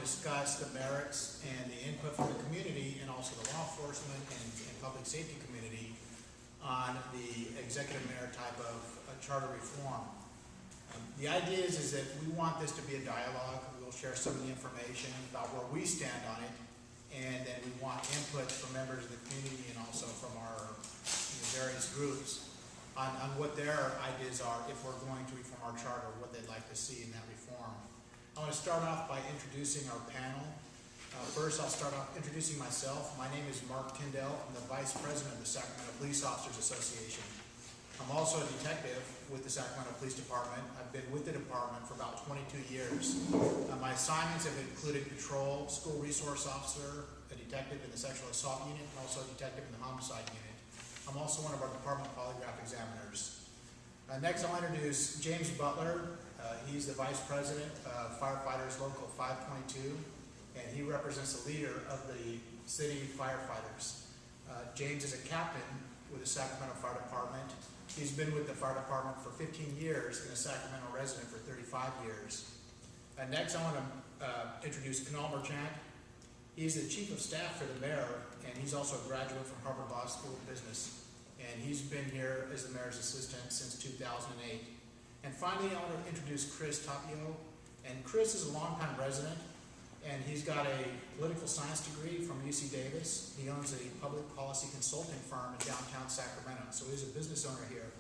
discuss the merits and the input from the community and also the law enforcement and public safety community on the executive mayor type of charter reform. The idea is that we want this to be a dialogue. We'll share some of the information about where we stand on it, and then we want input from members of the community and also from our various groups on what their ideas are if we're going to reform our charter, what they'd like to see in that reform. I want to start off by introducing our panel. First, I'll start off introducing myself. My name is Mark Tyndall. I'm the Vice President of the Sacramento Police Officers Association. I'm also a detective with the Sacramento Police Department. I've been with the department for about 22 years. My assignments have included patrol, school resource officer, a detective in the sexual assault unit, and also a detective in the homicide unit. I'm also one of our department polygraph examiners. Next, I'll introduce James Butler. He's the Vice President of Firefighters Local 522, and he represents the leader of the city firefighters. James is a captain with the Sacramento Fire Department. He's been with the fire department for 15 years and a Sacramento resident for 35 years. Next, I want to introduce Kunal Merchant. He's the Chief of Staff for the Mayor, and he's also a graduate from Harvard Law School of Business. And he's been here as the Mayor's Assistant since 2008. And finally, I want to introduce Chris Tapio. And Chris is a longtime resident, and he's got a political science degree from UC Davis. He owns a public policy consulting firm in downtown Sacramento, so he's a business owner here.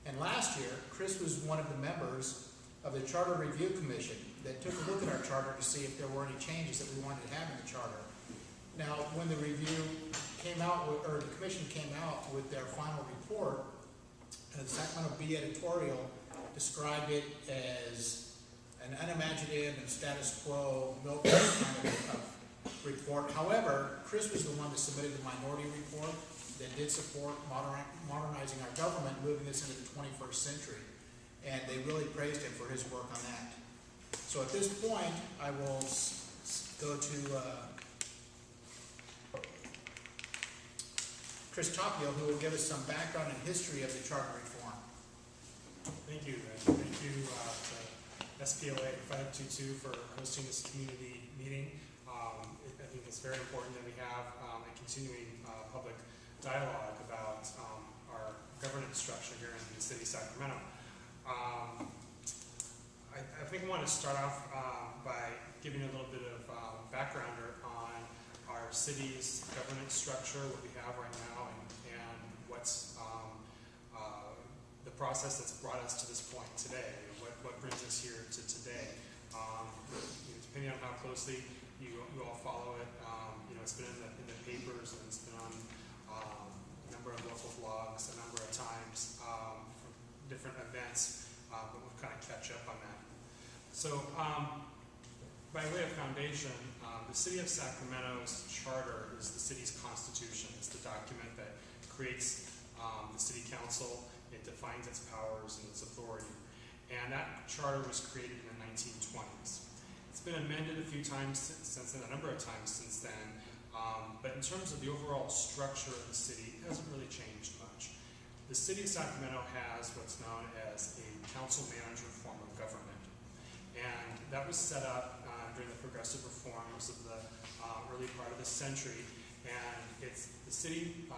And last year, Chris was one of the members of the Charter Review Commission that took a look at our charter to see if there were any changes that we wanted to have in the charter. Now, when the review came out, or the commission came out with their final report, the Sacramento Bee editorial described it as an unimaginative and status quo milk kind of report. However, Chris was the one that submitted the minority report that did support modernizing our government, moving this into the 21st century. And they really praised him for his work on that. So at this point, I will go to Chris Tapio, who will give us some background and history of the charter reform. Thank you, and thank you to SPLA 522 for hosting this community meeting. I think it's very important that we have a continuing public dialogue about our governance structure here in the city of Sacramento. I think I want to start off by giving a little bit of background on our city's governance structure, what we have right now, and what's the process that's brought us to this point today. What brings us here to today. Depending on how closely you all follow it, it's been in the papers, and it's been on a number of local blogs a number of times for different events, but we'll kind of catch up on that. So, by way of foundation, the City of Sacramento's charter is the city's constitution. It's the document that creates the city council. It defines its powers and its authority. And that charter was created in the 1920s. It's been amended a few times since then, a number of times since then, but in terms of the overall structure of the city, it hasn't really changed much. The City of Sacramento has what's known as a council-manager form of government. And that was set up during the progressive reforms of the early part of the century. And it's the city,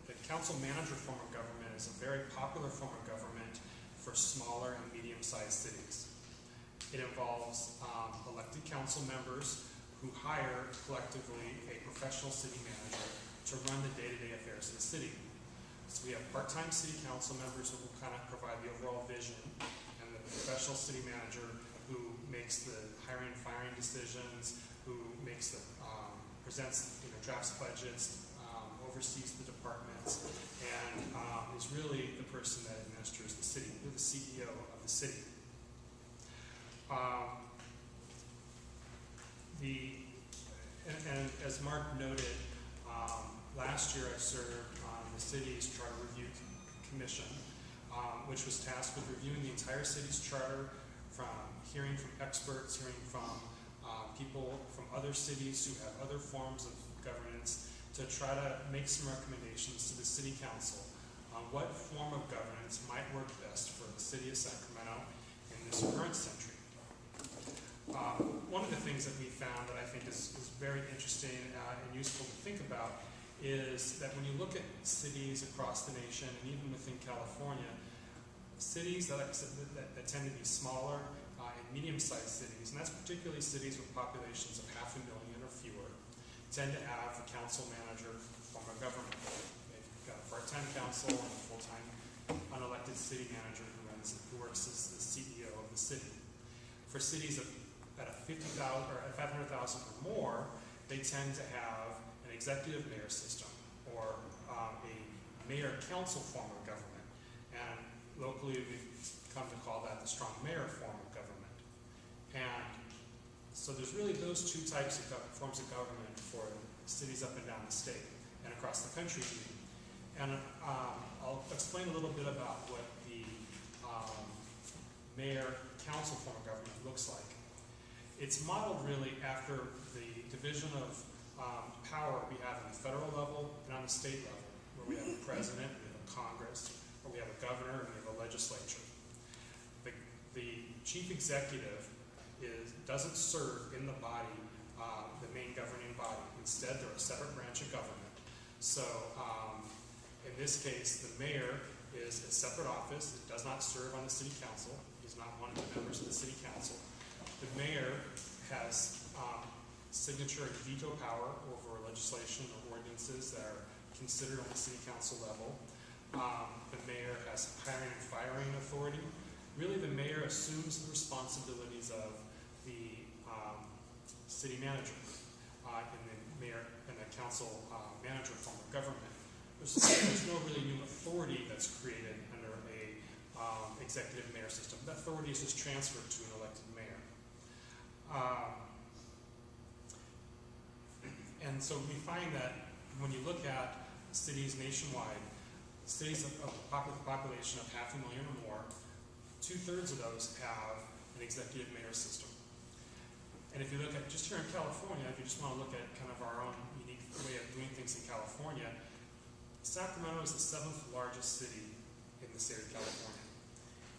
the council-manager form of government is a very popular form of government for smaller and medium-sized cities. It involves elected council members who hire collectively a professional city manager to run the day-to-day affairs of the city. So we have part-time city council members who will kind of provide the overall vision, and the professional city manager who makes the hiring and firing decisions, who makes the presents drafts budgets, oversees the departments, and is really the person that administers the city. They're the CEO of the city. And as Mark noted, last year I served on the city's Charter Review Commission, which was tasked with reviewing the entire city's charter, from hearing from experts, hearing from people from other cities who have other forms of governance, to try to make some recommendations to the city council on what form of governance might work best for the city of Sacramento in this current century. one of the things that we found that I think is very interesting and useful to think about is that when you look at cities across the nation and even within California, cities that, that tend to be smaller and medium-sized cities, and that's particularly cities with populations of 500,000 or fewer, tend to have a council manager form of government. They've got a part-time council and a full-time unelected city manager who works as the CEO of the city. For cities at a 50,000 or 500,000 or more, they tend to have an executive mayor system or a mayor-council form of government. And locally, we've come to call that the strong mayor form of government. And so there's really those two types of forms of government for cities up and down the state and across the country. And I'll explain a little bit about what the mayor-council form of government looks like. It's modeled really after the division of power we have on the federal level and on the state level, where we have a president, we have a Congress, where we have a governor, and we have a legislature. The chief executive doesn't serve in the body, the main governing body. Instead, they're a separate branch of government. So, in this case, the mayor is a separate office. It does not serve on the city council. He's not one of the members of the city council. The mayor has signature and veto power over legislation or ordinances that are considered on the city council level. The mayor has hiring and firing authority. Really, the mayor assumes the responsibilities of the city manager in the mayor and the council manager form of government. There's no really new authority that's created under a executive mayor system. That authority is just transferred to an elected mayor. And so we find that when you look at cities nationwide, cities of a population of 500,000 or more, 2/3 of those have an executive mayor system. And if you look at just here in California, if you just want to look at kind of our own unique way of doing things in California, Sacramento is the 7th largest city in the state of California.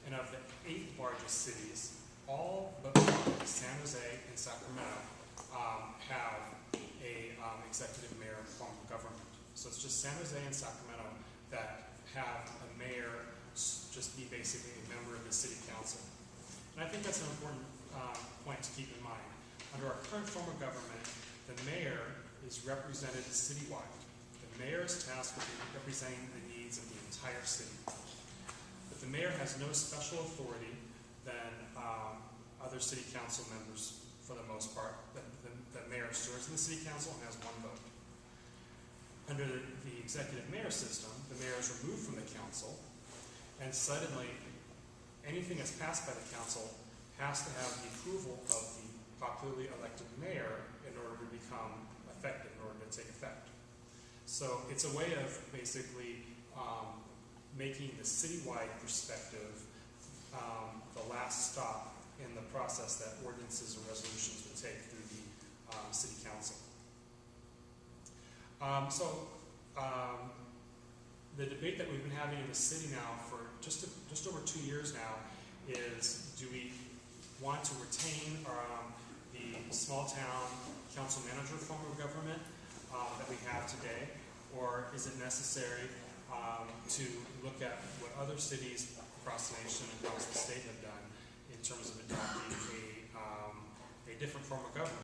And of the 8 largest cities, all but one, San Jose and Sacramento, have a executive mayor form of government. So it's just San Jose and Sacramento that have a mayor just be basically a member of the city council. And I think that's an important point to keep in mind. Under our current form of government, the mayor is represented citywide. The mayor is tasked with representing the needs of the entire city. But the mayor has no special authority than other city council members for the most part. The mayor serves in the city council and has 1 vote. Under the executive mayor system, the mayor is removed from the council, and suddenly anything that's passed by the council has to have the approval of the popularly elected mayor in order to become effective, in order to take effect. So it's a way of basically making the citywide perspective the last stop in the process that ordinances or resolutions would take through the city council. The debate that we've been having in the city now for just over 2 years now is, do we want to retain the small town council manager form of government that we have today, or is it necessary to look at what other cities across the nation and across the state have done in terms of adopting a different form of government?